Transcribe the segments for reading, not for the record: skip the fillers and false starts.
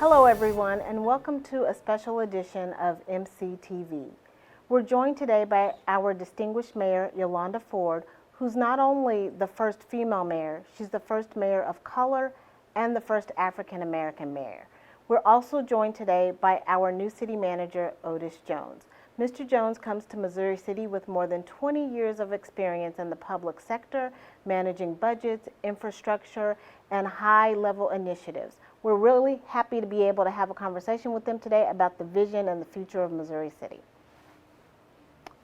Hello everyone, and welcome to a special edition of MCTV. We're joined today by our distinguished mayor, Yolanda Ford, who's not only the first female mayor, she's the first mayor of color and the first African American mayor. We're also joined today by our new city manager, Otis Jones. Mr. Jones comes to Missouri City with more than 20 years of experience in the public sector, managing budgets, infrastructure, and high-level initiatives. We're really happy to be able to have a conversation with them today about the vision and the future of Missouri City.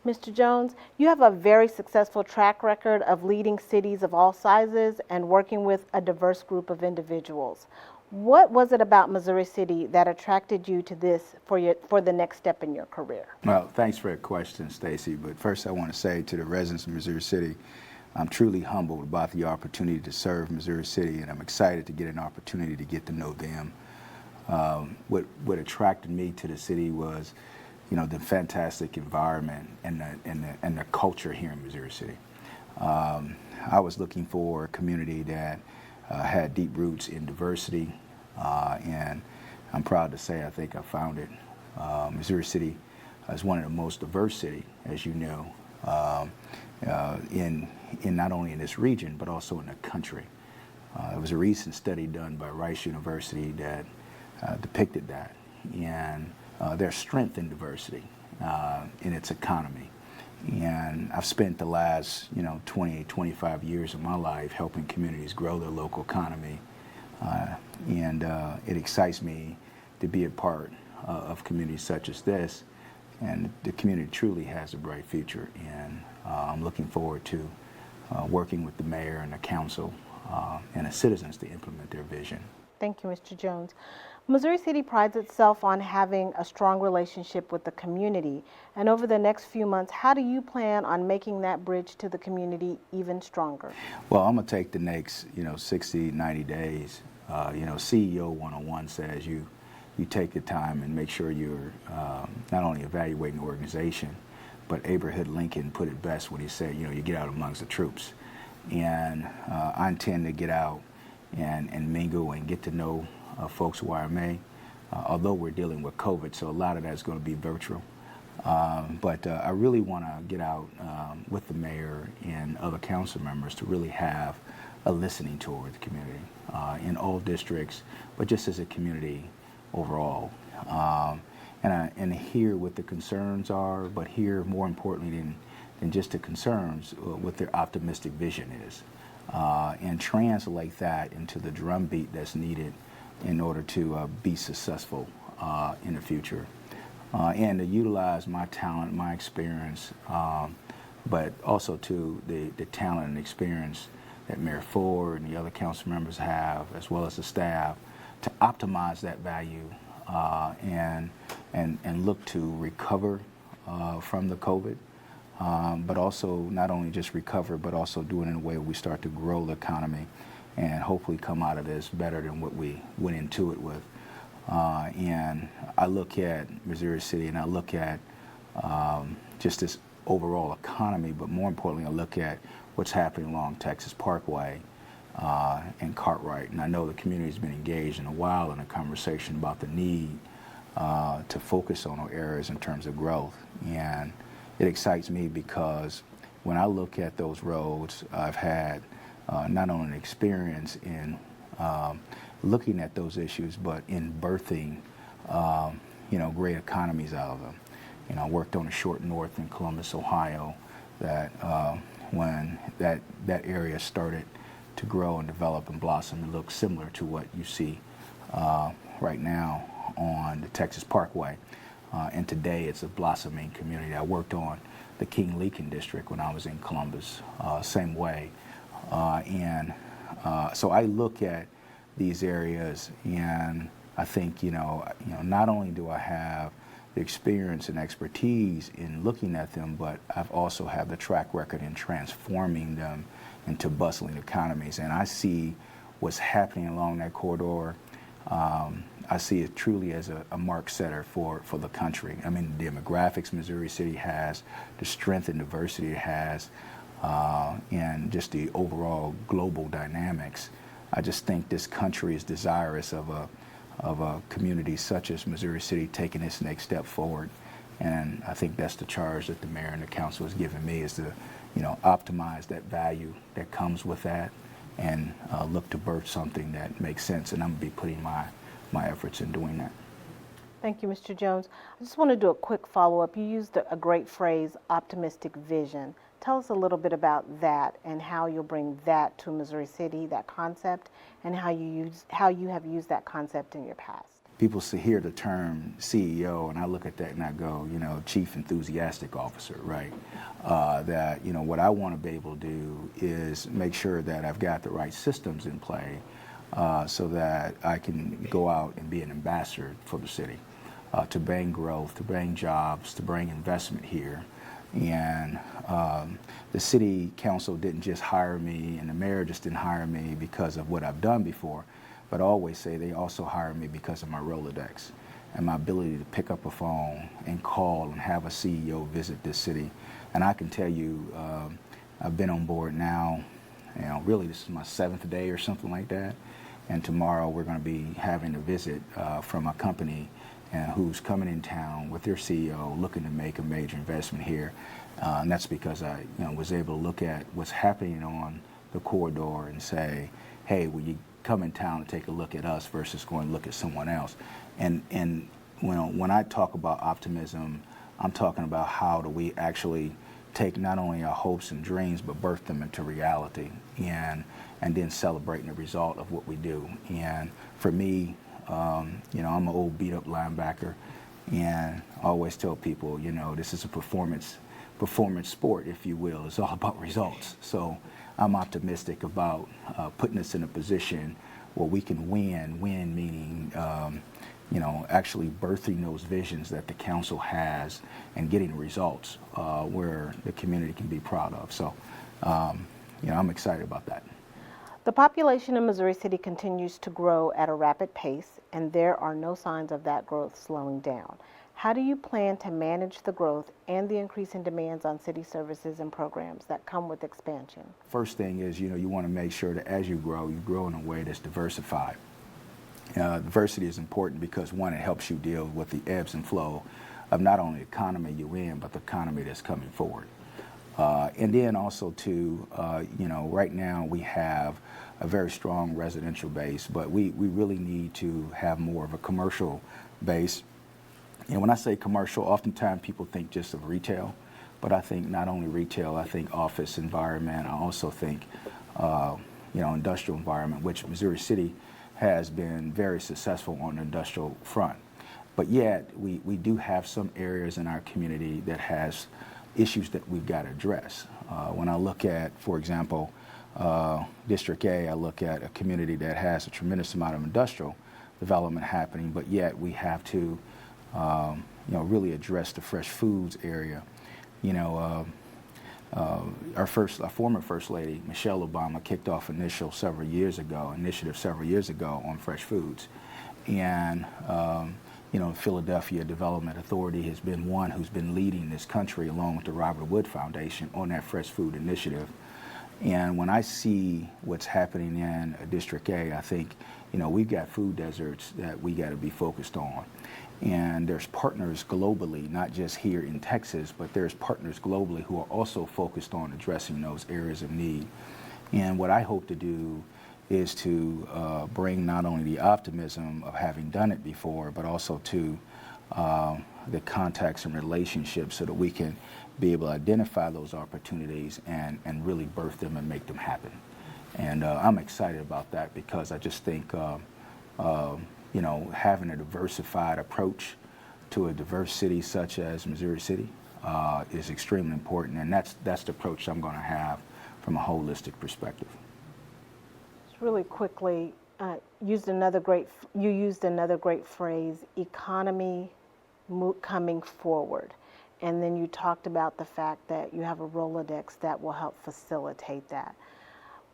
Mr. Jones, you have a very successful track record of leading cities of all sizes and working with a diverse group of individuals. What was it about Missouri City that attracted you to this for the next step in your career? Well, thanks for that question, Stacy. But first I want to say to the residents of Missouri City, I'm truly humbled about the opportunity to serve Missouri City, and I'm excited to get an opportunity to get to know them. What attracted me to the city was, the fantastic environment and the culture here in Missouri City. I was looking for a community that had deep roots in diversity, and I'm proud to say I think I found it. Missouri City is one of the most diverse cities, as you know, in not only in this region but also in the country. There was a recent study done by Rice University that depicted that, and there's strength in diversity in its economy. And I've spent the last 20, 25 years of my life helping communities grow their local economy, and it excites me to be a part of communities such as this, and the community truly has a bright future, and I'm looking forward to working with the mayor and the council and the citizens to implement their vision. Thank you, Mr. Jones. Missouri City prides itself on having a strong relationship with the community. And over the next few months, how do you plan on making that bridge to the community even stronger? Well, I'm going to take the next, 60, 90 days. CEO 101 says you take the time and make sure you're not only evaluating the organization, but Abraham Lincoln put it best when he said, you get out amongst the troops. And I intend to get out and mingle and get to know folks where I may, although we're dealing with COVID, so a lot of that's going to be virtual. But I really want to get out with the mayor and other council members to really have a listening tour with the community in all districts, but just as a community overall. And hear what the concerns are, but hear more importantly than just the concerns, what their optimistic vision is. And translate that into the drumbeat that's needed in order to be successful in the future. And to utilize my talent, my experience, but also to the talent and experience that Mayor Ford and the other council members have, as well as the staff, to optimize that value and look to recover from the COVID. But also not only just recover, but also do it in a way where we start to grow the economy and hopefully come out of this better than what we went into it with. And I look at Missouri City and I look at just this overall economy, but more importantly, I look at what's happening along Texas Parkway and Cartwright. And I know the community's been engaged in a while in a conversation about the need to focus on our areas in terms of growth. And it excites me because when I look at those roads, I've had not only an experience in looking at those issues, but in birthing, great economies out of them. I worked on a short north in Columbus, Ohio, that when that area started to grow and develop and blossom, it looked similar to what you see right now on the Texas Parkway. And today it's a blossoming community. I worked on the King-Leakin district when I was in Columbus, same way. So I look at these areas and I think, not only do I have the experience and expertise in looking at them, but I've also have the track record in transforming them into bustling economies. And I see what's happening along that corridor. I see it truly as a mark setter for the country. I mean, the demographics Missouri City has, the strength and diversity it has, and just the overall global dynamics. I just think this country is desirous of of a community such as Missouri City taking this next step forward. And I think that's the charge that the mayor and the council has given me, is to, optimize that value that comes with that, and look to birth something that makes sense. And I'm going to be putting my efforts in doing that. Thank you, Mr. Jones. I just want to do a quick follow-up. You used a great phrase, optimistic vision. Tell us a little bit about that and how you'll bring that to Missouri City, that concept, and how you have used that concept in your past. People hear the term CEO, and I look at that and I go, Chief Enthusiastic Officer, right? That, what I want to be able to do is make sure that I've got the right systems in play so that I can go out and be an ambassador for the city, to bring growth, to bring jobs, to bring investment here. And the city council didn't just hire me, and the mayor just didn't hire me because of what I've done before, but I always say they also hired me because of my Rolodex and my ability to pick up a phone and call and have a CEO visit this city. And I can tell you, I've been on board now, really this is my 7th day or something like that. And tomorrow we're going to be having a visit from a company who's coming in town with their CEO looking to make a major investment here. And that's because I was able to look at what's happening on the corridor and say, hey, will you come in town and take a look at us versus going to look at someone else. And when I talk about optimism, I'm talking about how do we actually take not only our hopes and dreams, but birth them into reality, and then celebrating the result of what we do. And for me, I'm an old beat up linebacker, and I always tell people, this is a performance sport, if you will. It's all about results. So I'm optimistic about putting us in a position where we can win meaning, actually birthing those visions that the council has and getting results where the community can be proud of. So, I'm excited about that. The population in Missouri City continues to grow at a rapid pace, and there are no signs of that growth slowing down. How do you plan to manage the growth and the increasing demands on city services and programs that come with expansion? First thing is, you want to make sure that as you grow in a way that's diversified. Diversity is important because, one, it helps you deal with the ebbs and flow of not only the economy you're in, but the economy that's coming forward. And then also, too, right now we have a very strong residential base, but we really need to have more of a commercial base. And when I say commercial, oftentimes people think just of retail, but I think not only retail, I think office environment. I also think, industrial environment, which Missouri City has been very successful on the industrial front. But yet, we do have some areas in our community that has issues that we've got to address. When I look at, for example, District A, I look at a community that has a tremendous amount of industrial development happening, but yet we have to really address the fresh foods area. Our former First Lady, Michelle Obama, kicked off initiative several years ago on fresh foods. And, Philadelphia Development Authority has been one who's been leading this country along with the Robert Wood Foundation on that fresh food initiative. And when I see what's happening in District A, I think, we've got food deserts that we got to be focused on. And there's partners globally, not just here in Texas, but there's partners globally who are also focused on addressing those areas of need. And what I hope to do is to bring not only the optimism of having done it before, but also to the contacts and relationships so that we can be able to identify those opportunities and really birth them and make them happen. And I'm excited about that because I just think having a diversified approach to a diverse city such as Missouri City is extremely important, and that's the approach I'm going to have from a holistic perspective. Just really quickly, you used another great phrase, economy coming forward, and then you talked about the fact that you have a Rolodex that will help facilitate that.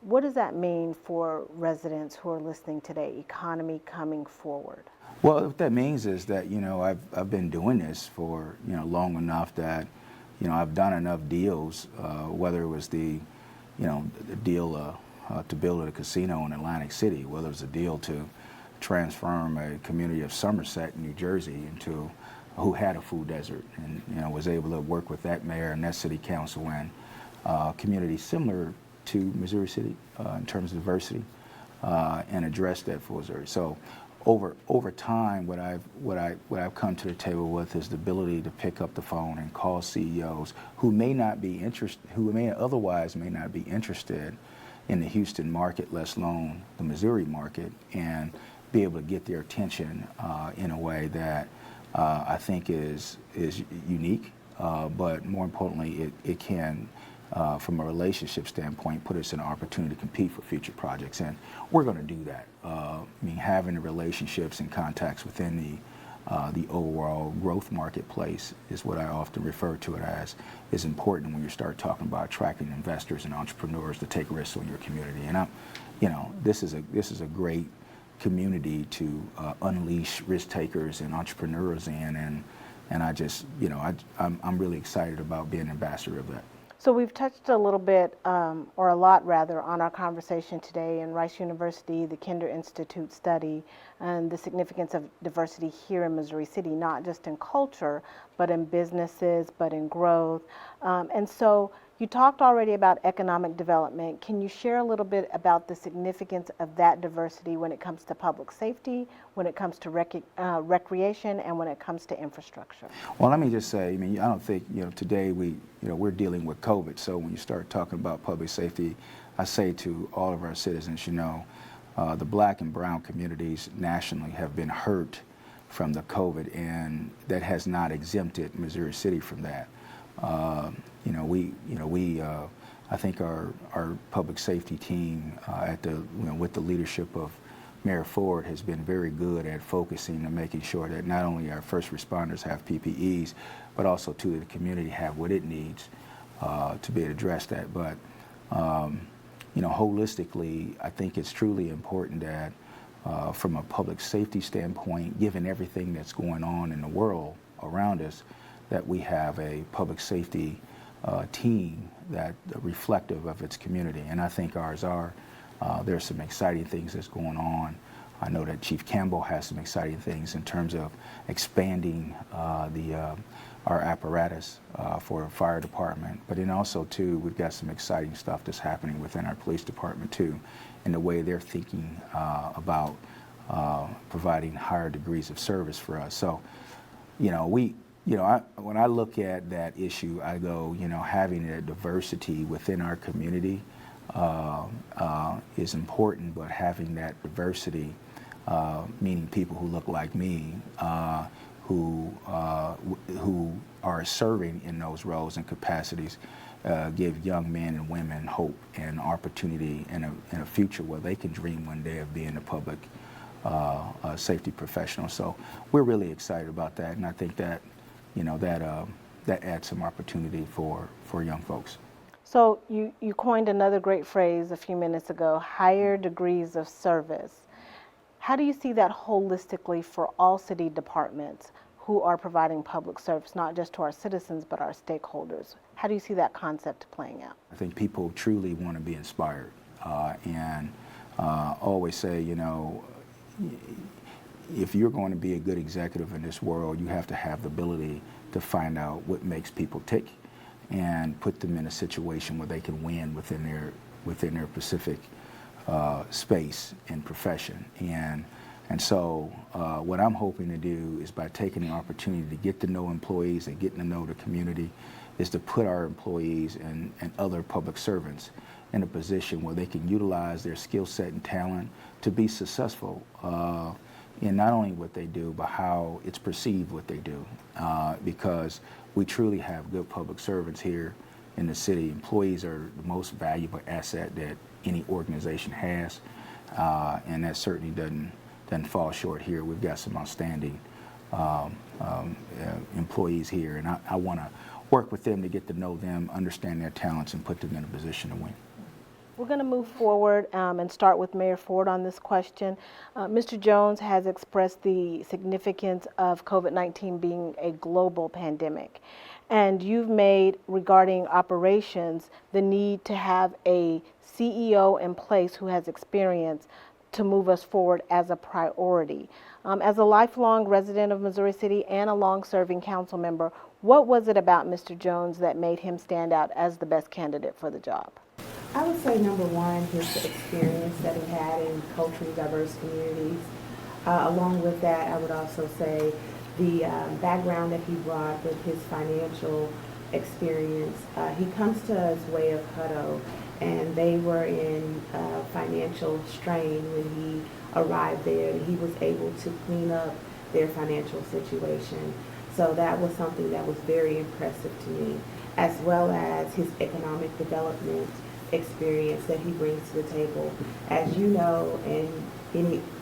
What does that mean for residents who are listening today, economy coming forward? Well, what that means is that, I've been doing this for, long enough that, I've done enough deals, whether it was the deal to build a casino in Atlantic City, whether it was a deal to transform a community of Somerset, New Jersey, into who had a food desert, and was able to work with that mayor and that city council and communities similar to Missouri City in terms of diversity, and address that food desert. So over time, what I've come to the table with is the ability to pick up the phone and call CEOs who may otherwise not be interested in the Houston market, let alone the Missouri market, and be able to get their attention in a way that I think is unique, but more importantly, it can, from a relationship standpoint, put us in an opportunity to compete for future projects, and we're going to do that. Having the relationships and contacts within the overall growth marketplace is what I often refer to it as, is important when you start talking about attracting investors and entrepreneurs to take risks on your community. And this is a great community to unleash risk takers and entrepreneurs in, and I'm really excited about being an ambassador of that. So we've touched a little bit, or a lot rather, on our conversation today in Rice University, the Kinder Institute study, and the significance of diversity here in Missouri City, not just in culture, but in businesses, but in growth. And so you talked already about economic development. Can you share a little bit about the significance of that diversity when it comes to public safety, when it comes to recreation, and when it comes to infrastructure? Well, let me just say, I don't think, today we're dealing with COVID. So when you start talking about public safety, I say to all of our citizens, the black and brown communities nationally have been hurt from the COVID, and that has not exempted Missouri City from that. I think our public safety team with the leadership of Mayor Ford has been very good at focusing and making sure that not only our first responders have PPEs, but also too the community have what it needs to be able to address that. But holistically, I think it's truly important that from a public safety standpoint, given everything that's going on in the world around us, that we have a public safety team that reflective of its community, and I think ours are. There's some exciting things that's going on. I know that Chief Campbell has some exciting things in terms of expanding our apparatus for a fire department, but then also too, we've got some exciting stuff that's happening within our police department too, in the way they're thinking about providing higher degrees of service for us. So, when I look at that issue, I go, having a diversity within our community is important, but having that diversity, meaning people who look like me, who are serving in those roles and capacities, give young men and women hope and opportunity in a future where they can dream one day of being a public safety professional. So we're really excited about that, and I think that that adds some opportunity for young folks. So you coined another great phrase a few minutes ago, higher degrees of service. How do you see that holistically for all city departments who are providing public service, not just to our citizens, but our stakeholders? How do you see that concept playing out? I think people truly want to be inspired, and always say, if you're going to be a good executive in this world, you have to have the ability to find out what makes people tick and put them in a situation where they can win within their specific space and profession. And so what I'm hoping to do is, by taking the opportunity to get to know employees and getting to know the community, is to put our employees and other public servants in a position where they can utilize their skill set and talent to be successful in not only what they do, but how it's perceived what they do. Because we truly have good public servants here in the city. Employees are the most valuable asset that any organization has, and that certainly doesn't fall short here. We've got some outstanding employees here, and I want to work with them to get to know them, understand their talents, and put them in a position to win. We're going to move forward and start with Mayor Ford on this question. Mr. Jones has expressed the significance of COVID-19 being a global pandemic, and you've made, regarding operations, the need to have a CEO in place who has experience to move us forward as a priority. As a lifelong resident of Missouri City and a long-serving council member, what was it about Mr. Jones that made him stand out as the best candidate for the job? I would say number one, his experience that he had in culturally diverse communities. Along with that, I would also say the background that he brought with his financial experience. He comes to us way of Hutto, and they were in financial strain when he arrived there, and he was able to clean up their financial situation. So that was something that was very impressive to me, as well as his economic development experience that he brings to the table. As you know, and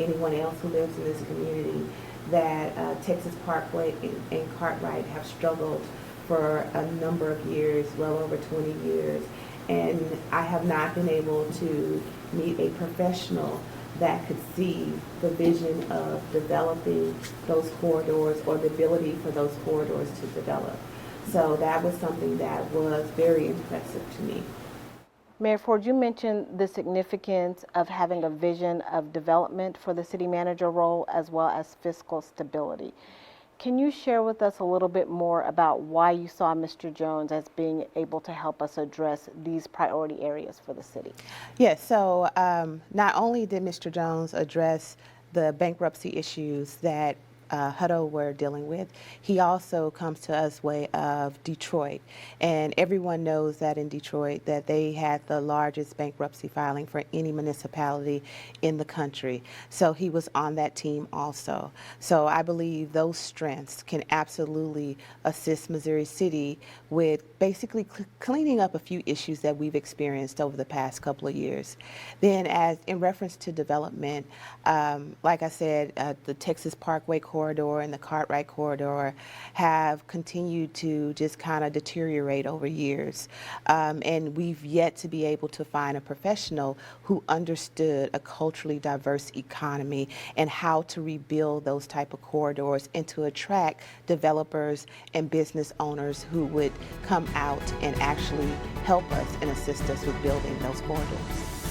anyone else who lives in this community, that Texas Parkway and Cartwright have struggled for a number of years, well over 20 years. And I have not been able to meet a professional that could see the vision of developing those corridors or the ability for those corridors to develop. So that was something that was very impressive to me. Mayor Ford, you mentioned the significance of having a vision of development for the city manager role as well as fiscal stability. Can you share with us a little bit more about why you saw Mr. Jones as being able to help us address these priority areas for the city? Yes, so not only did Mr. Jones address the bankruptcy issues that Hutto were dealing with, he also comes to us way of Detroit. And everyone knows that in Detroit that they had the largest bankruptcy filing for any municipality in the country. So he was on that team also. So I believe those strengths can absolutely assist Missouri City with basically cleaning up a few issues that we've experienced over the past couple of years. Then as in reference to development, like I said, the Texas Parkway corridor and the Cartwright corridor have continued to just kind of deteriorate over years. And we've yet to be able to find a professional who understood a culturally diverse economy and how to rebuild those type of corridors and to attract developers and business owners who would come out and actually help us and assist us with building those corridors.